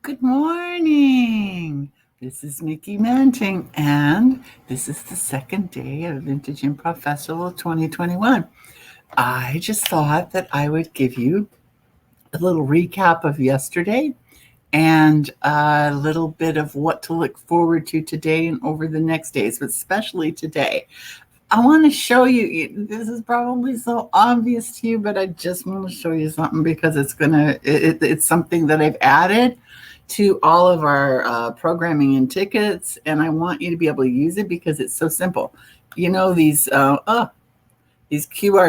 Good morning. This is Miki Manting, and this is the second day of Vintage Improv Festival 2021. I just thought that I would give you a little recap of yesterday and a little bit of what to look forward to today and over the next days, but especially today. I want to show you, this is probably so obvious to you, but I just want to show you something because it's something that I've added to all of our programming and tickets, and I want you to be able to use it because it's so simple. You know, these QR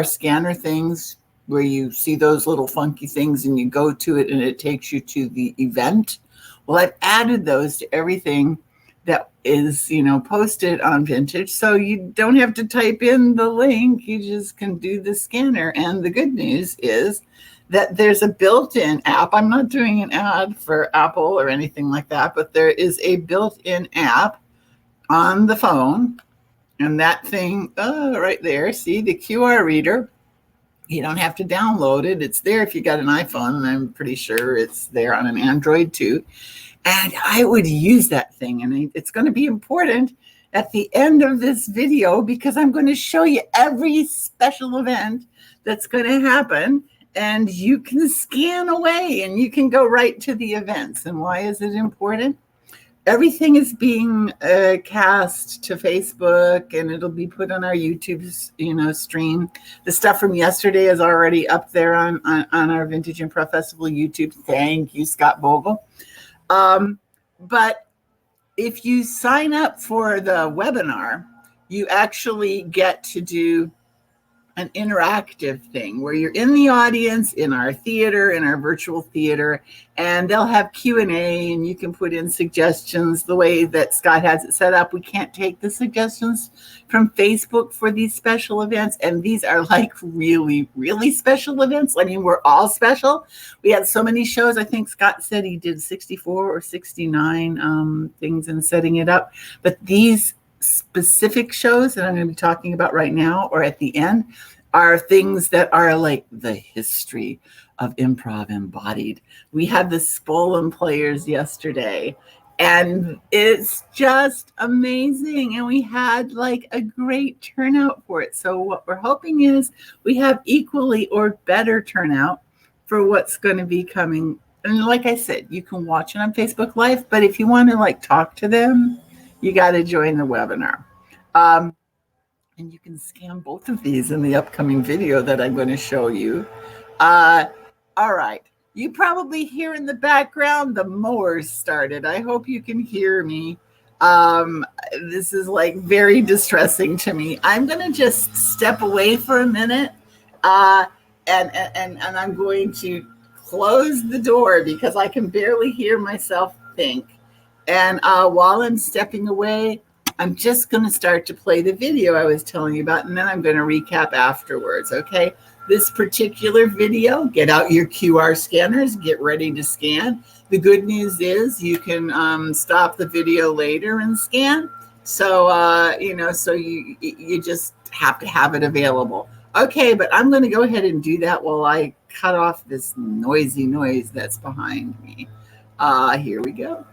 scanner things where you see those little funky things and you go to it and it takes you to the event. Well, I've added those to everything that is, posted on Vintage. So you don't have to type in the link. You just can do the scanner. And the good news is that there's a built-in app. I'm not doing an ad for Apple or anything like that, but there is a built-in app on the phone. And that thing right there, see the QR reader. You don't have to download it. It's there if you got an iPhone, and I'm pretty sure it's there on an Android too. And I would use that thing, and it's going to be important at the end of this video because I'm going to show you every special event that's going to happen, and you can scan away and you can go right to the events. And why is it important? Everything is being cast to Facebook, and it'll be put on our YouTube, stream. The stuff from yesterday is already up there on our Vintage Improv Festival YouTube. Thank you, Scott Vogel. But if you sign up for the webinar, you actually get to do an interactive thing where you're in the audience in our theater, in our virtual theater, and they'll have Q&A and you can put in suggestions the way that Scott has it set up. We can't take the suggestions from Facebook for these special events, and these are like really, really special events. I mean, we're all special. We had so many shows. I think Scott said he did 64 or 69 things in setting it up, but these specific shows that I'm going to be talking about right now or at the end are things that are like the history of improv embodied. We had the Spolin players yesterday, and it's just amazing. And we had like a great turnout for it. So what we're hoping is we have equally or better turnout for what's going to be coming. And like I said, you can watch it on Facebook Live, but if you want to like talk to them, you got to join the webinar. And you can scan both of these in the upcoming video that I'm going to show you. All right. You probably hear in the background the mowers started. I hope you can hear me. This is like very distressing to me. I'm going to just step away for a minute and I'm going to close the door because I can barely hear myself think. And while I'm stepping away, I'm just going to start to play the video I was telling you about, and then I'm going to recap afterwards, okay? This particular video, get out your QR scanners, get ready to scan. The good news is you can stop the video later and scan. So, so you just have to have it available. Okay, but I'm going to go ahead and do that while I cut off this noisy noise that's behind me. Here we go.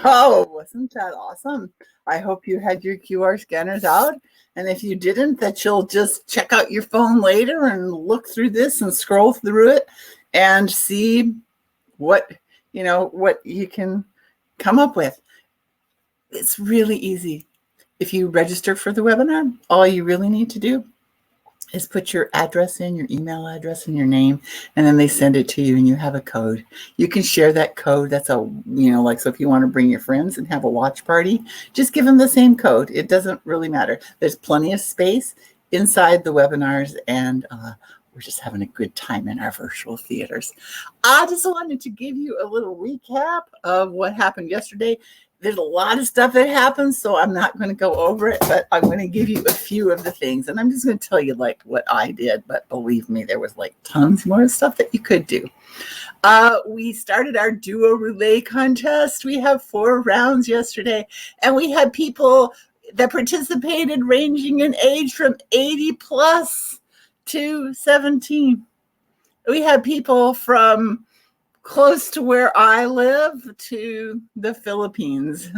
Oh, wasn't that awesome? I hope you had your QR scanners out. And if you didn't, that you'll just check out your phone later and look through this and scroll through it and see what you can come up with. It's really easy. If you register for the webinar, all you really need to do is put your address in, your email address and your name, and then they send it to you and you have a code. You can share that code. That's so if you want to bring your friends and have a watch party, just give them the same code. It doesn't really matter. There's plenty of space inside the webinars, and we're just having a good time in our virtual theaters. I just wanted to give you a little recap of what happened yesterday. There's a lot of stuff that happens, so I'm not going to go over it, but I'm going to give you a few of the things. And I'm just going to tell you what I did, but believe me, there was tons more stuff that you could do. We started our duo relay contest. We have 4 rounds yesterday, and we had people that participated ranging in age from 80 plus to 17. We had people from close to where I live to the Philippines.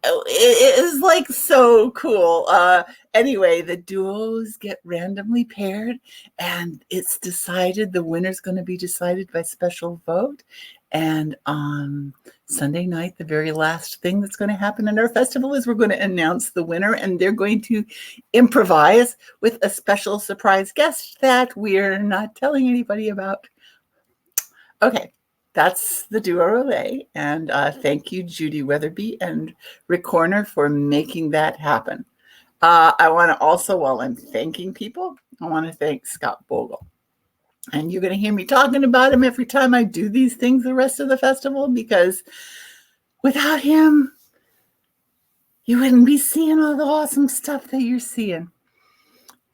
It is so cool. Anyway, the duos get randomly paired, and it's decided, the winner's going to be decided by special vote. And on Sunday night, the very last thing that's going to happen in our festival is we're going to announce the winner, and they're going to improvise with a special surprise guest that we're not telling anybody about. Okay, that's the duo relay. And thank you, Judy Weatherby and Rick Horner, for making that happen. I want to also, while I'm thanking people, I want to thank Scott Bogle. And you're going to hear me talking about him every time I do these things the rest of the festival, because without him, you wouldn't be seeing all the awesome stuff that you're seeing.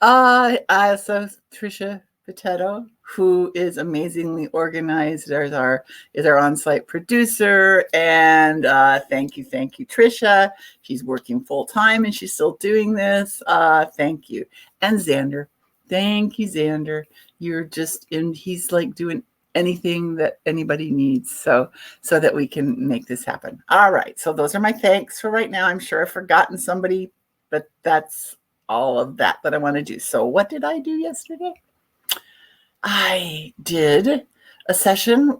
So Trisha Potato, who is amazingly organized, is our on-site producer. And thank you, Trisha. She's working full-time and she's still doing this. Thank you. And Xander. Thank you, Xander. You're just in, he's doing anything that anybody needs so that we can make this happen. All right. So those are my thanks for right now. I'm sure I've forgotten somebody, but that's all of that I want to do. So what did I do yesterday? I did a session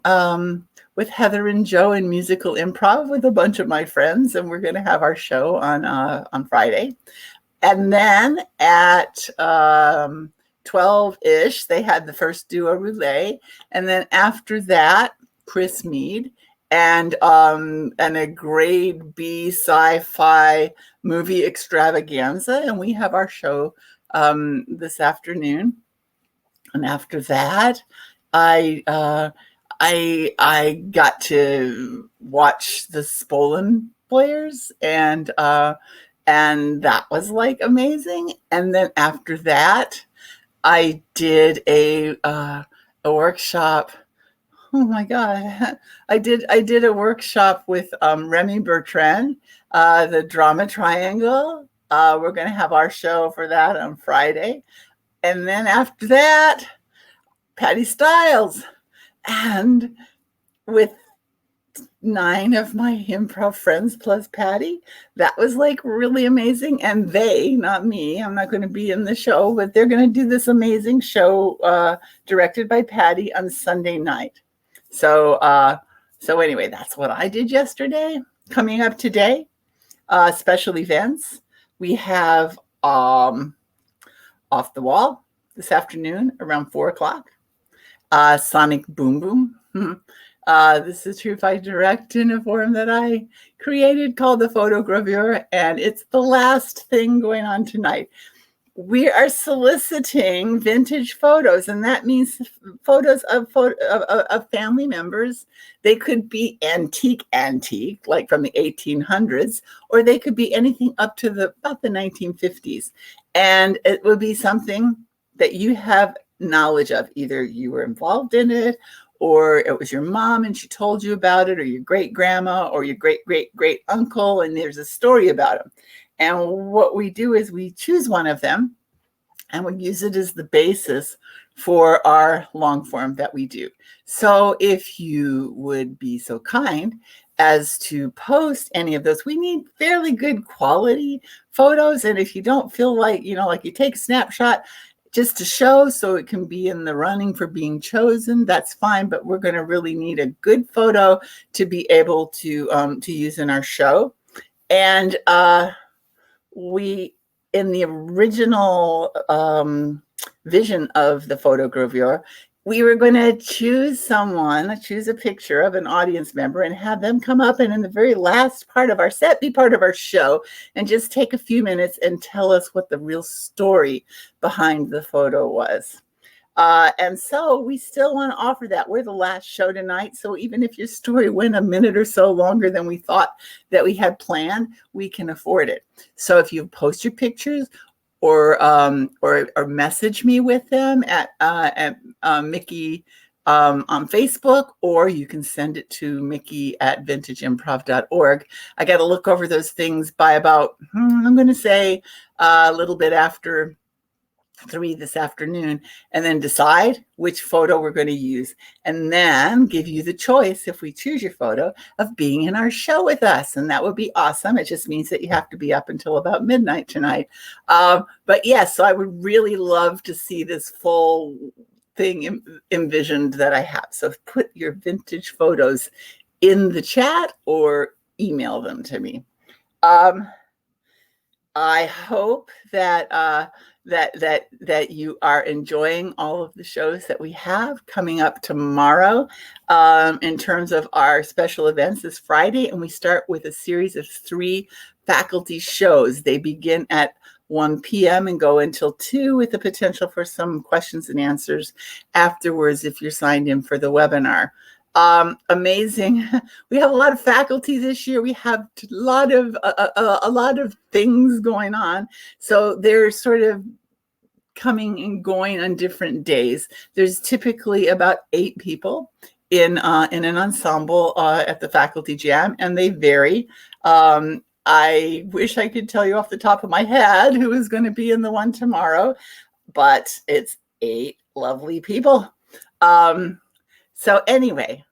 with Heather and Joe in musical improv with a bunch of my friends, and we're going to have our show on Friday. And then at 12-ish, they had the first duo relay, and then after that, Chris Mead and a grade B sci-fi movie extravaganza, and we have our show this afternoon. And after that, I got to watch the Spolin players, and that was amazing. And then after that, I did a workshop. Oh my God. I did a workshop with Remy Bertrand, the Drama Triangle. We're going to have our show for that on Friday. And then after that, Patty Stiles. And with 9 of my improv friends plus Patty, that was really amazing. And they, not me, I'm not going to be in the show, but they're going to do this amazing show directed by Patty on Sunday night. So anyway, that's what I did yesterday. Coming up today, special events. We have Off the Wall this afternoon around 4:00. Sonic Boom Boom. This is Truth I Direct in a form that I created called the Photogravure, and it's the last thing going on tonight. We are soliciting vintage photos, and that means photos of family members. They could be antique, like from the 1800s, or they could be anything up to about the 1950s. And it would be something that you have knowledge of. Either you were involved in it, or it was your mom and she told you about it, or your great grandma, or your great uncle, and there's a story about them. And what we do is we choose one of them and we use it as the basis for our long form that we do. So if you would be so kind as to post any of those. We need fairly good quality photos. And if you don't feel like, like you take a snapshot just to show so it can be in the running for being chosen, that's fine. But we're going to really need a good photo to be able to use in our show. And we, in the original vision of the photogravure, we were going to choose a picture of an audience member and have them come up and in the very last part of our set be part of our show and just take a few minutes and tell us what the real story behind the photo was. And so we still want to offer that. We're the last show tonight. So even if your story went a minute or so longer than we thought that we had planned, we can afford it. So if you post your pictures or message me with them at Miki on Facebook, or you can send it to Miki at vintageimprov.org. I got to look over those things by about, I'm going to say a little bit after 3 this afternoon, and then decide which photo we're going to use, and then give you the choice, if we choose your photo, of being in our show with us. And that would be awesome. It just means that you have to be up until about midnight tonight. But yes, so I would really love to see this full thing envisioned that I have. So put your vintage photos in the chat or email them to me. I hope that that you are enjoying all of the shows that we have coming up tomorrow. In terms of our special events this Friday, and we start with a series of 3 faculty shows. They begin at 1 p.m. and go until 2, with the potential for some questions and answers afterwards if you're signed in for the webinar. Amazing. We have a lot of faculty this year. We have a lot of things going on. So they're sort of coming and going on different days. There's typically about 8 people in an ensemble at the faculty jam, and they vary. I wish I could tell you off the top of my head who is going to be in the one tomorrow, but it's 8 lovely people. So anyway,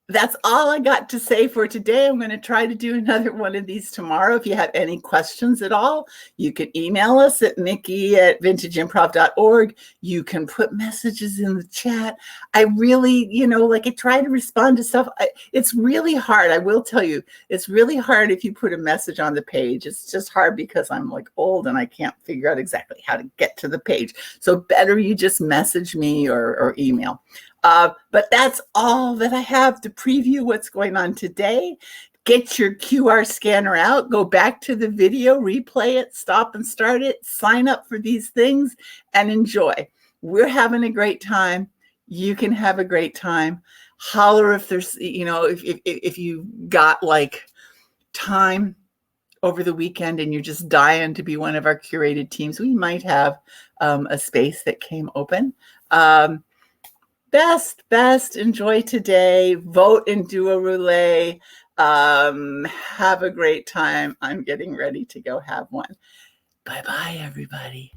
that's all I got to say for today. I'm going to try to do another one of these tomorrow. If you have any questions at all, you can email us at Miki@vintageimprov.org. You can put messages in the chat. I really, I try to respond to stuff. It's really hard. I will tell you, it's really hard if you put a message on the page. It's just hard because I'm old and I can't figure out exactly how to get to the page. So better you just message me or email. But that's all that I have to preview what's going on today. Get your QR scanner out, go back to the video, replay it, stop and start it, sign up for these things, and enjoy. We're having a great time. You can have a great time. Holler if there's, if you got time over the weekend and you're just dying to be one of our curated teams. We might have a space that came open. Best, enjoy today, vote and do a roulette. Have a great time. I'm getting ready to go have one. Bye-bye, everybody.